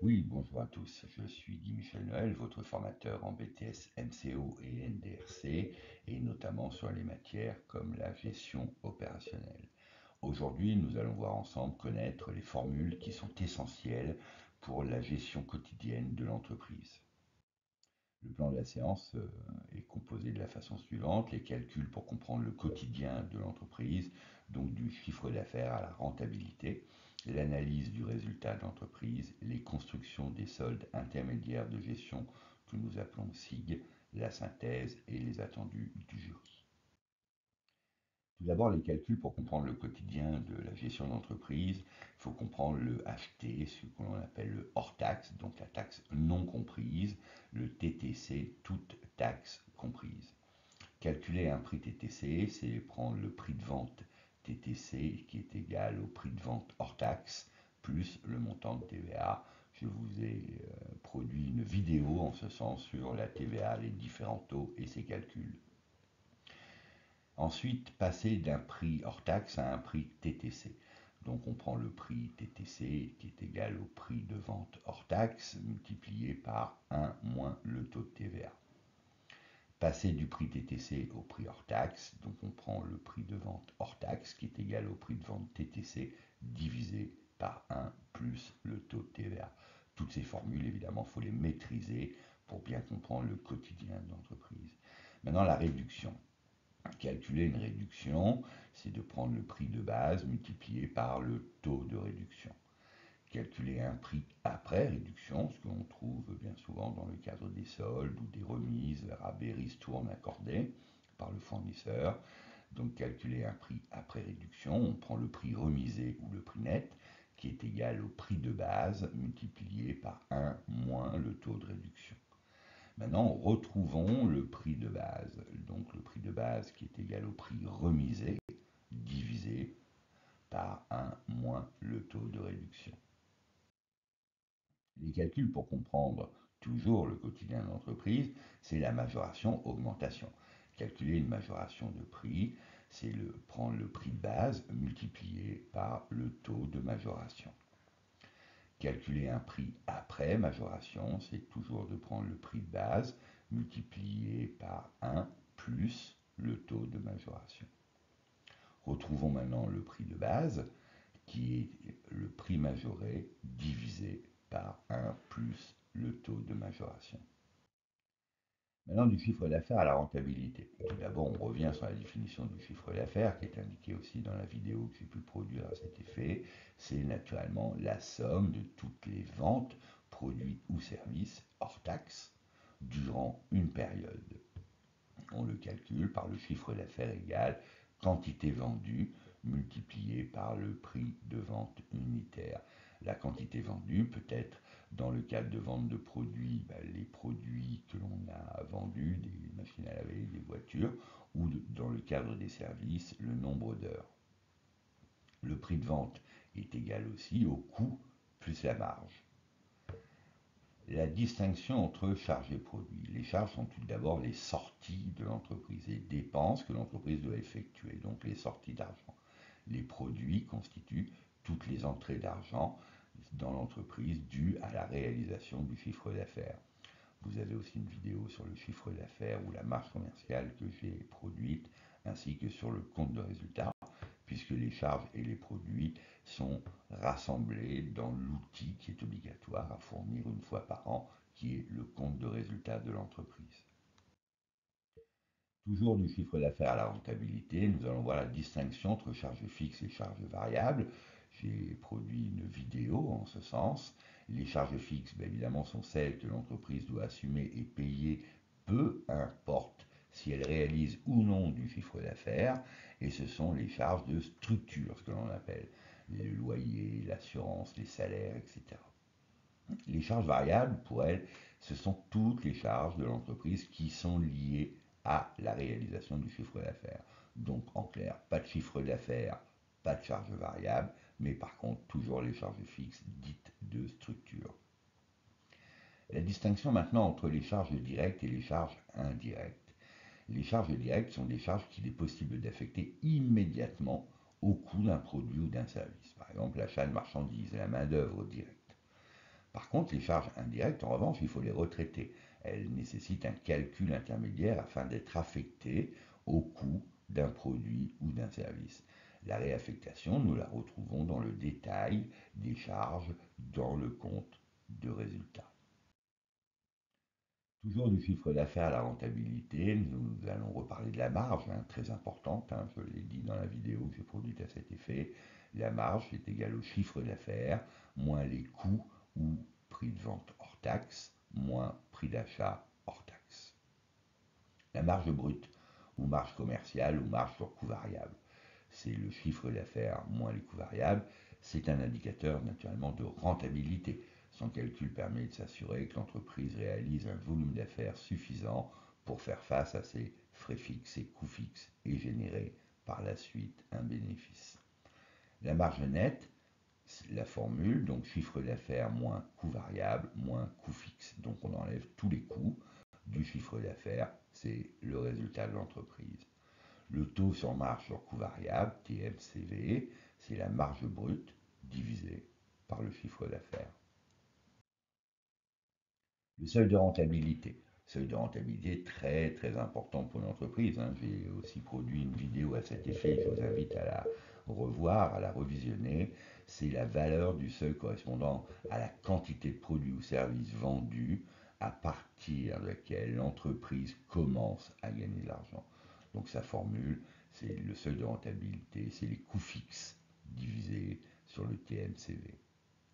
Oui, bonjour à tous. Je suis Guy Michel Noël, votre formateur en BTS MCO et NDRC, et notamment sur les matières comme la gestion opérationnelle. Aujourd'hui, nous allons voir ensemble connaître les formules qui sont essentielles pour la gestion quotidienne de l'entreprise. Le plan de la séance est composé de la façon suivante: les calculs pour comprendre le quotidien de l'entreprise, donc du chiffre d'affaires à la rentabilité, l'analyse du résultat de l'entreprise, les constructions des soldes intermédiaires de gestion que nous appelons SIG, la synthèse et les attendus du jury. Tout d'abord, les calculs pour comprendre le quotidien de la gestion d'entreprise. Il faut comprendre le HT, ce que l'on appelle le hors-taxe, donc la taxe non comprise, le TTC, toute taxe comprise. Calculer un prix TTC, c'est prendre le prix de vente TTC qui est égal au prix de vente hors taxe plus le montant de TVA. Je vous ai produit une vidéo en ce sens sur la TVA, les différents taux et ses calculs. Ensuite, passer d'un prix hors taxe à un prix TTC. Donc on prend le prix TTC qui est égal au prix de vente hors taxe multiplié par 1 moins le taux de TVA. Passer du prix TTC au prix hors taxe, donc on prend le prix de vente hors taxe qui est égal au prix de vente TTC divisé par 1 plus le taux de TVA. Toutes ces formules, évidemment, il faut les maîtriser pour bien comprendre le quotidien de l'entreprise. Maintenant, la réduction. Calculer une réduction, c'est de prendre le prix de base multiplié par le taux de réduction. Calculer un prix après réduction, ce que l'on trouve bien souvent dans le cadre des soldes ou des remises, rabais, ristournes accordés par le fournisseur. Donc calculer un prix après réduction, on prend le prix remisé ou le prix net qui est égal au prix de base multiplié par 1 moins le taux de réduction. Maintenant, retrouvons le prix de base. Donc le prix de base qui est égal au prix remisé divisé par 1 moins le taux de réduction. Les calculs pour comprendre toujours le quotidien de l'entreprise, c'est la majoration-augmentation. Calculer une majoration de prix, c'est prendre le prix de base multiplié par le taux de majoration. Calculer un prix après majoration, c'est toujours de prendre le prix de base multiplié par 1 plus le taux de majoration. Retrouvons maintenant le prix de base, qui est le prix majoré divisé par 1 plus le taux de majoration. Maintenant, du chiffre d'affaires à la rentabilité. Tout d'abord, on revient sur la définition du chiffre d'affaires qui est indiquée aussi dans la vidéo que j'ai pu produire à cet effet. C'est naturellement la somme de toutes les ventes, produits ou services hors taxe durant une période. On le calcule par le chiffre d'affaires égal quantité vendue multiplié par le prix de vente unitaire. La quantité vendue peut être, dans le cadre de vente de produits, les produits que l'on a vendus, des machines à laver, des voitures, ou dans le cadre des services, le nombre d'heures. Le prix de vente est égal aussi au coût plus la marge. La distinction entre charges et produits. Les charges sont tout d'abord les sorties de l'entreprise, les dépenses que l'entreprise doit effectuer, donc les sorties d'argent. Les produits constituent toutes les entrées d'argent dans l'entreprise dues à la réalisation du chiffre d'affaires. Vous avez aussi une vidéo sur le chiffre d'affaires ou la marge commerciale que j'ai produite, ainsi que sur le compte de résultat, puisque les charges et les produits sont rassemblés dans l'outil qui est obligatoire à fournir une fois par an, qui est le compte de résultat de l'entreprise. Toujours du chiffre d'affaires à la rentabilité, nous allons voir la distinction entre charges fixes et charges variables. J'ai produit une vidéo en ce sens. Les charges fixes, évidemment, sont celles que l'entreprise doit assumer et payer, peu importe si elle réalise ou non du chiffre d'affaires. Et ce sont les charges de structure, ce que l'on appelle les loyers, l'assurance, les salaires, etc. Les charges variables, pour elles, ce sont toutes les charges de l'entreprise qui sont liées à la réalisation du chiffre d'affaires. Donc, en clair, pas de chiffre d'affaires, pas de charges variables, mais par contre, toujours les charges fixes dites de structure. La distinction maintenant entre les charges directes et les charges indirectes. Les charges directes sont des charges qu'il est possible d'affecter immédiatement au coût d'un produit ou d'un service. Par exemple, l'achat de marchandises, la main-d'œuvre directe. Par contre, les charges indirectes, en revanche, il faut les retraiter. Elles nécessitent un calcul intermédiaire afin d'être affectées au coût d'un produit ou d'un service. La réaffectation, nous la retrouvons dans le détail des charges dans le compte de résultat. Toujours du chiffre d'affaires à la rentabilité, nous allons reparler de la marge, très importante, je l'ai dit dans la vidéo que j'ai produite à cet effet. La marge est égale au chiffre d'affaires moins les coûts ou prix de vente hors taxe moins prix d'achat hors taxe. La marge brute ou marge commerciale ou marge sur coût variable, c'est le chiffre d'affaires moins les coûts variables. C'est un indicateur naturellement de rentabilité. Son calcul permet de s'assurer que l'entreprise réalise un volume d'affaires suffisant pour faire face à ses frais fixes et coûts fixes et générer par la suite un bénéfice. La marge nette, la formule, donc chiffre d'affaires moins coût variable moins coût fixe. Donc on enlève tous les coûts du chiffre d'affaires, c'est le résultat de l'entreprise. Le taux sur marge sur coût variable, TMCV, c'est la marge brute divisée par le chiffre d'affaires. Le seuil de rentabilité. Seuil de rentabilité très très important pour une entreprise. J'ai aussi produit une vidéo à cet effet, je vous invite à la revoir, à la revisionner. C'est la valeur du seuil correspondant à la quantité de produits ou services vendus à partir de laquelle l'entreprise commence à gagner de l'argent. Donc sa formule, c'est le seuil de rentabilité, c'est les coûts fixes divisés sur le TMCV,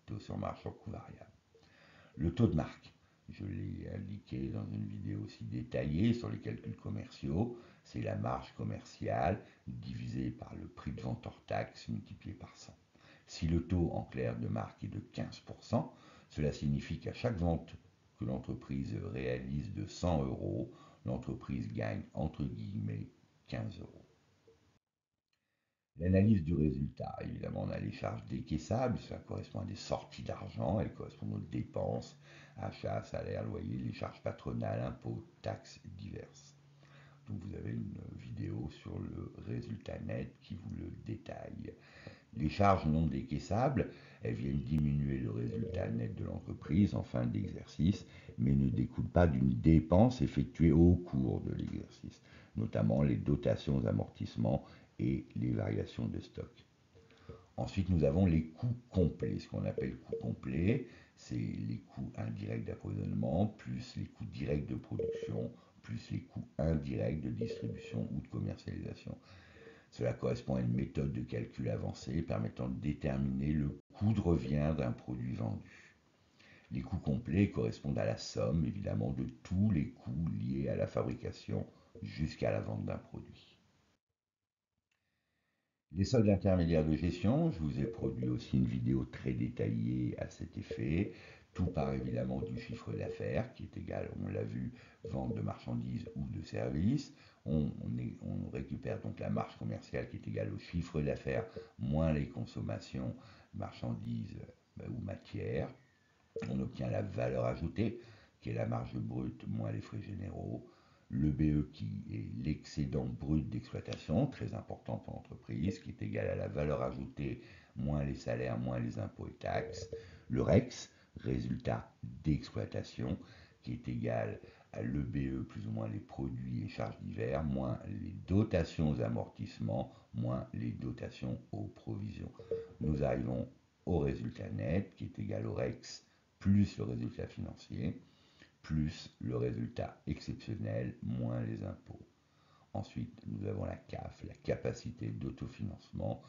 taux sur marge sur coût variable. Le taux de marque, je l'ai indiqué dans une vidéo aussi détaillée sur les calculs commerciaux, c'est la marge commerciale divisée par le prix de vente hors taxe multiplié par 100. Si le taux en clair de marque est de 15%, cela signifie qu'à chaque vente que l'entreprise réalise de 100 euros, l'entreprise gagne entre guillemets 15 euros. L'analyse du résultat, évidemment, on a les charges décaissables, ça correspond à des sorties d'argent, elles correspondent aux dépenses, achats, salaires, loyers, les charges patronales, impôts, taxes diverses. Donc vous avez une vidéo sur le résultat net qui vous le détaille. Les charges non décaissables, elles viennent diminuer le résultat net de l'entreprise en fin d'exercice, mais ne découlent pas d'une dépense effectuée au cours de l'exercice, notamment les dotations aux amortissements et les variations de stock. Ensuite, nous avons les coûts complets. Ce qu'on appelle coûts complets, c'est les coûts indirects d'approvisionnement, plus les coûts directs de production, plus les coûts indirects de distribution ou de commercialisation. Cela correspond à une méthode de calcul avancée permettant de déterminer le coût de revient d'un produit vendu. Les coûts complets correspondent à la somme, évidemment, de tous les coûts liés à la fabrication jusqu'à la vente d'un produit. Les soldes intermédiaires de gestion, je vous ai produit aussi une vidéo très détaillée à cet effet. Tout part évidemment du chiffre d'affaires qui est égal, on l'a vu, vente de marchandises ou de services. On récupère donc la marge commerciale qui est égale au chiffre d'affaires moins les consommations, marchandises ou matières. On obtient la valeur ajoutée qui est la marge brute moins les frais généraux. Le BE qui est l'excédent brut d'exploitation, très important pour l'entreprise, qui est égal à la valeur ajoutée moins les salaires, moins les impôts et taxes. Le REX, résultat d'exploitation, qui est égal à l'EBE plus ou moins les produits et charges divers, moins les dotations aux amortissements, moins les dotations aux provisions. Nous arrivons au résultat net, qui est égal au REX plus le résultat financier, plus le résultat exceptionnel, moins les impôts. Ensuite, nous avons la CAF, la capacité d'autofinancement,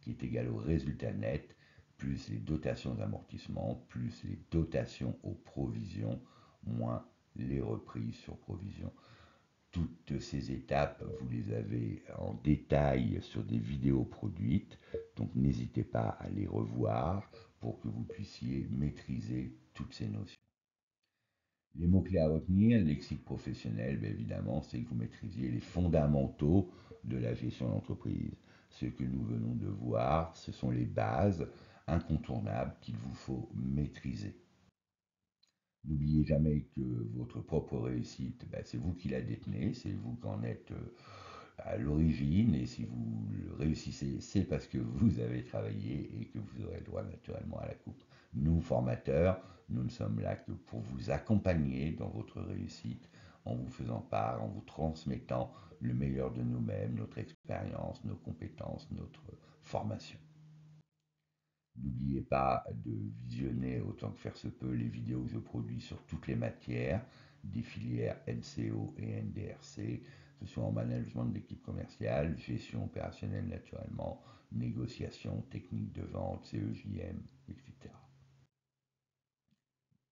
qui est égale au résultat net, plus les dotations d'amortissement, plus les dotations aux provisions, moins les reprises sur provision. Toutes ces étapes, vous les avez en détail sur des vidéos produites, donc n'hésitez pas à les revoir pour que vous puissiez maîtriser toutes ces notions. Les mots-clés à retenir, le lexique professionnel, bien évidemment, c'est que vous maîtrisiez les fondamentaux de la gestion d'entreprise. Ce que nous venons de voir, ce sont les bases incontournables qu'il vous faut maîtriser. N'oubliez jamais que votre propre réussite, c'est vous qui la détenez, c'est vous qui en êtes à l'origine, et si vous le réussissez, c'est parce que vous avez travaillé et que vous aurez le droit naturellement à la coupe. Nous, formateurs, Nous ne sommes là que pour vous accompagner dans votre réussite en vous faisant part, en vous transmettant le meilleur de nous-mêmes, notre expérience, nos compétences, notre formation. N'oubliez pas de visionner autant que faire se peut les vidéos que je produis sur toutes les matières des filières MCO et NDRC, que ce soit en management d'équipe commerciale, gestion opérationnelle naturellement, négociation, technique de vente, CEJM, etc.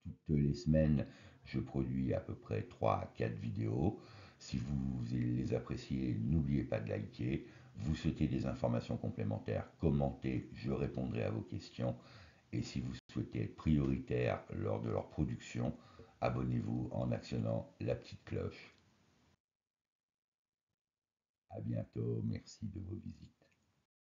Toutes les semaines, je produis à peu près 3 à 4 vidéos. Si vous les appréciez, n'oubliez pas de liker. Vous souhaitez des informations complémentaires, commentez, je répondrai à vos questions. Et si vous souhaitez être prioritaire lors de leur production, abonnez-vous en actionnant la petite cloche. À bientôt, merci de vos visites.